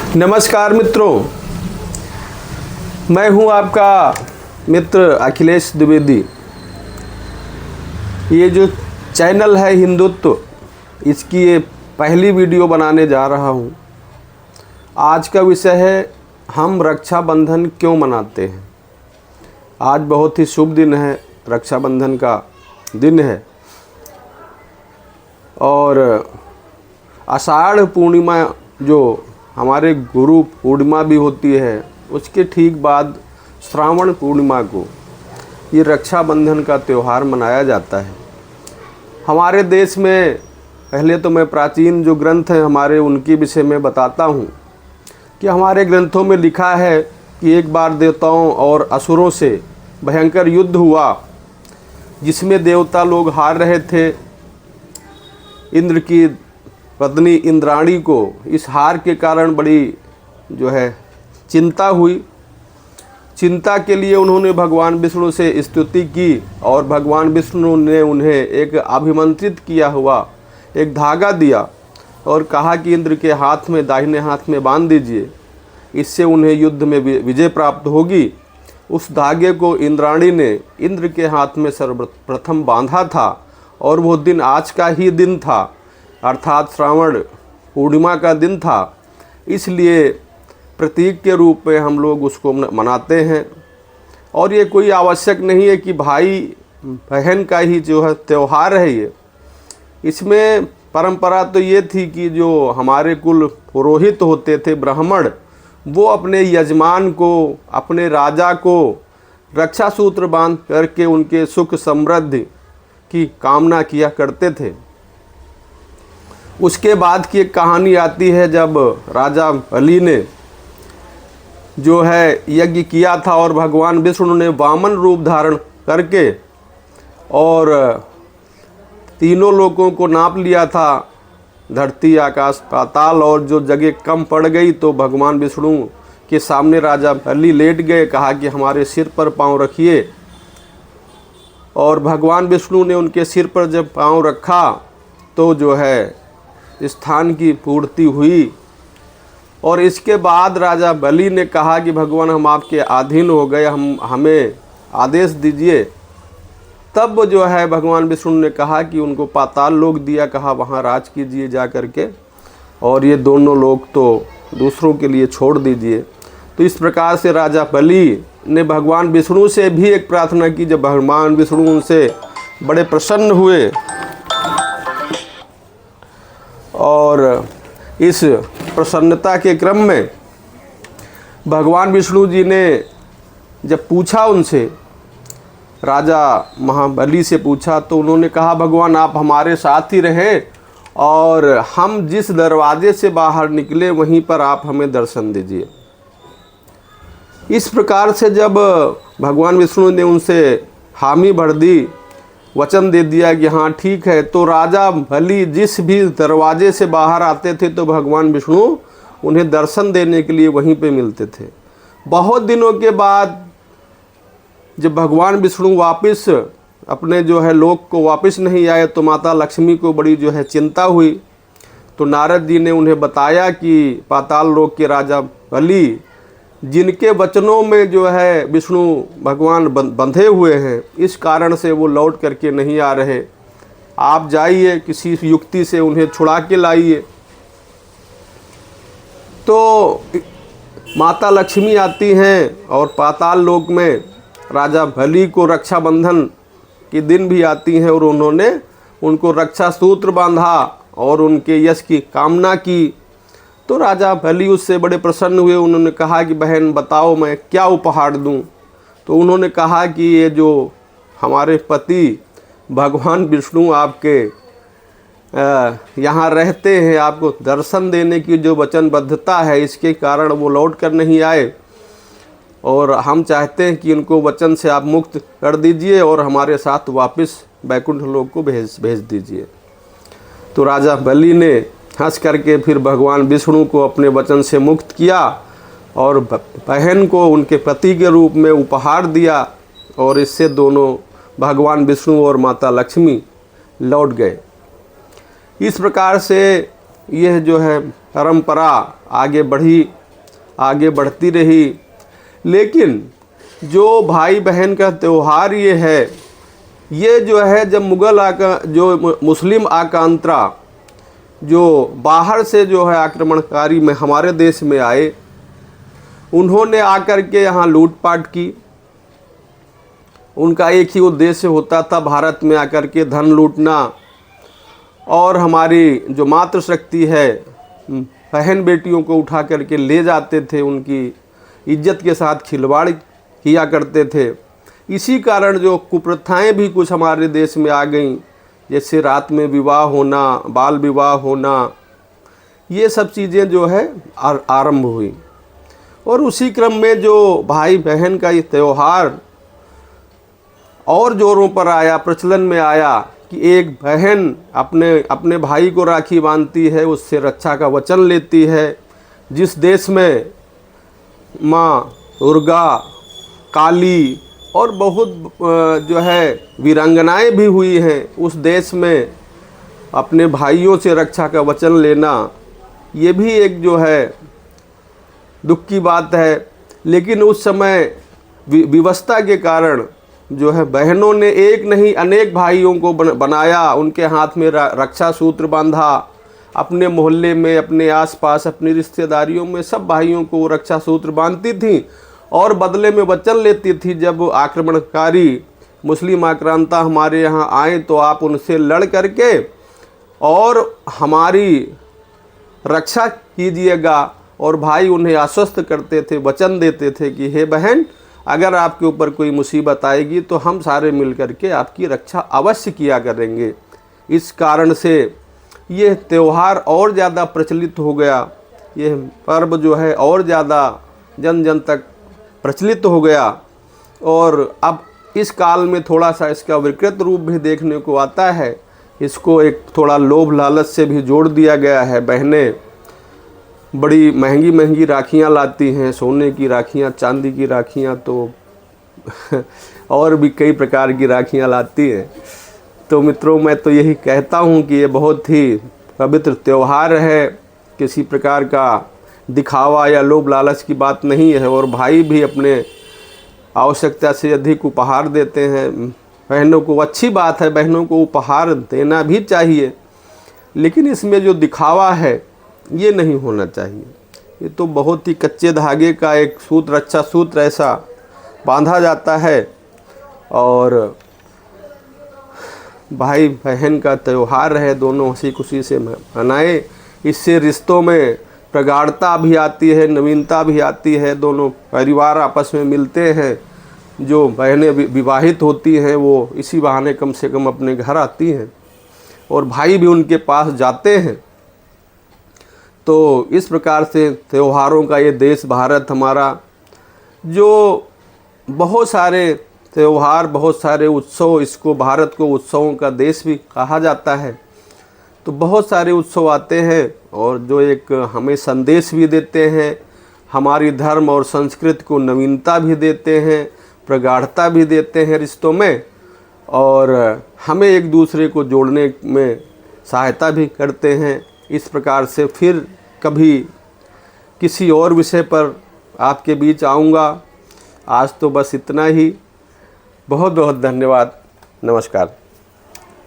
नमस्कार मित्रों, मैं हूं आपका मित्र अखिलेश द्विवेदी। ये जो चैनल है हिंदुत्व, इसकी ये पहली वीडियो बनाने जा रहा हूं। आज का विषय है हम रक्षाबंधन क्यों मनाते हैं। आज बहुत ही शुभ दिन है, रक्षाबंधन का दिन है और आषाढ़ पूर्णिमा जो हमारे गुरु पूर्णिमा भी होती है, उसके ठीक बाद श्रावण पूर्णिमा को ये रक्षाबंधन का त्यौहार मनाया जाता है। हमारे देश में पहले तो मैं प्राचीन जो ग्रंथ हैं हमारे, उनके विषय में बताता हूँ कि हमारे ग्रंथों में लिखा है कि एक बार देवताओं और असुरों से भयंकर युद्ध हुआ, जिसमें देवता लोग हार रहे थे। इंद्र की पत्नी इंद्राणी को इस हार के कारण बड़ी जो है चिंता हुई। चिंता के लिए उन्होंने भगवान विष्णु से स्तुति की और भगवान विष्णु ने उन्हें एक अभिमंत्रित किया हुआ एक धागा दिया और कहा कि इंद्र के हाथ में, दाहिने हाथ में बांध दीजिए, इससे उन्हें युद्ध में विजय प्राप्त होगी। उस धागे को इंद्राणी ने इंद्र के हाथ में सर्वप्रथम बांधा था और वो दिन आज का ही दिन था, अर्थात श्रावण पूर्णिमा का दिन था। इसलिए प्रतीक के रूप में हम लोग उसको मनाते हैं। और ये कोई आवश्यक नहीं है कि भाई बहन का ही जो है त्यौहार है ये। इसमें परंपरा तो ये थी कि जो हमारे कुल पुरोहित होते थे, ब्राह्मण, वो अपने यजमान को, अपने राजा को रक्षा सूत्र बांध करके उनके सुख समृद्धि की कामना किया करते थे। उसके बाद की एक कहानी आती है, जब राजा बलि ने जो है यज्ञ किया था और भगवान विष्णु ने वामन रूप धारण करके और तीनों लोकों को नाप लिया था, धरती, आकाश, पाताल, और जो जगह कम पड़ गई तो भगवान विष्णु के सामने राजा बलि लेट गए, कहा कि हमारे सिर पर पाँव रखिए। और भगवान विष्णु ने उनके सिर पर जब पाँव रखा तो जो है स्थान की पूर्ति हुई। और इसके बाद राजा बलि ने कहा कि भगवान हम आपके अधीन हो गए, हमें आदेश दीजिए। तब जो है भगवान विष्णु ने कहा कि उनको पाताल लोक दिया, कहा वहाँ राज कीजिए जा करके, और ये दोनों लोग तो दूसरों के लिए छोड़ दीजिए। तो इस प्रकार से राजा बलि ने भगवान विष्णु से भी एक प्रार्थना की। जब भगवान विष्णु उनसे बड़े प्रसन्न हुए और इस प्रसन्नता के क्रम में भगवान विष्णु जी ने जब पूछा उनसे, राजा महाबली से पूछा, तो उन्होंने कहा भगवान आप हमारे साथ ही रहें और हम जिस दरवाजे से बाहर निकले वहीं पर आप हमें दर्शन दीजिए। इस प्रकार से जब भगवान विष्णु ने उनसे हामी भर दी, वचन दे दिया कि हाँ ठीक है, तो राजा बलि जिस भी दरवाजे से बाहर आते थे तो भगवान विष्णु उन्हें दर्शन देने के लिए वहीं पे मिलते थे। बहुत दिनों के बाद जब भगवान विष्णु वापस अपने जो है लोक को वापस नहीं आए तो माता लक्ष्मी को बड़ी जो है चिंता हुई। तो नारद जी ने उन्हें बताया कि पाताल लोक के राजा बलि, जिनके वचनों में जो है विष्णु भगवान बंधे हुए हैं, इस कारण से वो लौट करके नहीं आ रहे। आप जाइए, किसी युक्ति से उन्हें छुड़ा के लाइए। तो माता लक्ष्मी आती हैं और पाताल लोक में राजा बलि को रक्षाबंधन के दिन भी आती हैं और उन्होंने उनको रक्षा सूत्र बांधा और उनके यश की कामना की। तो राजा बलि उससे बड़े प्रसन्न हुए। उन्होंने कहा कि बहन बताओ मैं क्या उपहार दूं। तो उन्होंने कहा कि ये जो हमारे पति भगवान विष्णु आपके यहाँ रहते हैं, आपको दर्शन देने की जो वचनबद्धता है, इसके कारण वो लौट कर नहीं आए और हम चाहते हैं कि उनको वचन से आप मुक्त कर दीजिए और हमारे साथ वापस बैकुंठ लोक को भेज दीजिए। तो राजा बलि ने हंस करके फिर भगवान विष्णु को अपने वचन से मुक्त किया और बहन को उनके पति के रूप में उपहार दिया और इससे दोनों भगवान विष्णु और माता लक्ष्मी लौट गए। इस प्रकार से यह जो है परंपरा आगे बढ़ी आगे बढ़ती रही। लेकिन जो भाई बहन का त्यौहार ये है, ये जो है जब मुस्लिम आक्रांता जो बाहर से जो है आक्रमणकारी में हमारे देश में आए, उन्होंने आकर के यहाँ लूटपाट की। उनका एक ही उद्देश्य होता था, भारत में आकर के धन लूटना और हमारी जो मातृशक्ति है, बहन बेटियों को उठा करके ले जाते थे, उनकी इज्जत के साथ खिलवाड़ किया करते थे। इसी कारण जो कुप्रथाएं भी कुछ हमारे देश में आ गईं, जैसे रात में विवाह होना, बाल विवाह होना, ये सब चीज़ें जो है आरंभ हुई। और उसी क्रम में जो भाई बहन का ये त्यौहार और जोरों पर आया, प्रचलन में आया कि एक बहन अपने भाई को राखी बांधती है, उससे रक्षा का वचन लेती है। जिस देश में माँ दुर्गा, काली और बहुत जो है वीरांगनाएं भी हुई हैं, उस देश में अपने भाइयों से रक्षा का वचन लेना, ये भी एक जो है दुख की बात है। लेकिन उस समय विवशता के कारण जो है बहनों ने एक नहीं अनेक भाइयों को बनाया, उनके हाथ में रक्षा सूत्र बांधा। अपने मोहल्ले में, अपने आसपास, अपनी रिश्तेदारियों में सब भाइयों को रक्षा सूत्र बांधती थी और बदले में वचन लेती थी, जब आक्रमणकारी मुस्लिम आक्रांता हमारे यहाँ आए तो आप उनसे लड़ करके और हमारी रक्षा कीजिएगा। और भाई उन्हें आश्वस्त करते थे, वचन देते थे कि हे बहन, अगर आपके ऊपर कोई मुसीबत आएगी तो हम सारे मिल करके आपकी रक्षा अवश्य किया करेंगे। इस कारण से ये त्यौहार और ज़्यादा प्रचलित हो गया, ये पर्व जो है और ज़्यादा जन जन तक प्रचलित हो गया। और अब इस काल में थोड़ा सा इसका विकृत रूप भी देखने को आता है। इसको एक थोड़ा लोभ लालच से भी जोड़ दिया गया है। बहनें बड़ी महंगी महंगी राखियाँ लाती हैं, सोने की राखियाँ, चांदी की राखियाँ, तो और भी कई प्रकार की राखियाँ लाती हैं। तो मित्रों, मैं तो यही कहता हूँ कि ये बहुत ही पवित्र त्यौहार है, किसी प्रकार का दिखावा या लोभ लालच की बात नहीं है। और भाई भी अपने आवश्यकता से अधिक उपहार देते हैं बहनों को। अच्छी बात है, बहनों को उपहार देना भी चाहिए, लेकिन इसमें जो दिखावा है ये नहीं होना चाहिए। ये तो बहुत ही कच्चे धागे का एक सूत्र, अच्छा सूत्र ऐसा बांधा जाता है। और भाई बहन का त्यौहार है, दोनों हंसी खुशी से मनाएं। इससे रिश्तों में प्रगाढ़ता भी आती है, नवीनता भी आती है। दोनों परिवार आपस में मिलते हैं। जो बहनें विवाहित होती हैं वो इसी बहाने कम से कम अपने घर आती हैं और भाई भी उनके पास जाते हैं। तो इस प्रकार से त्योहारों का ये देश भारत हमारा, जो बहुत सारे त्यौहार, बहुत सारे उत्सव, इसको भारत को उत्सवों का देश भी कहा जाता है। तो बहुत सारे उत्सव आते हैं और जो एक हमें संदेश भी देते हैं, हमारी धर्म और संस्कृति को नवीनता भी देते हैं, प्रगाढ़ता भी देते हैं रिश्तों में, और हमें एक दूसरे को जोड़ने में सहायता भी करते हैं। इस प्रकार से फिर कभी किसी और विषय पर आपके बीच आऊँगा। आज तो बस इतना ही। बहुत बहुत धन्यवाद। नमस्कार।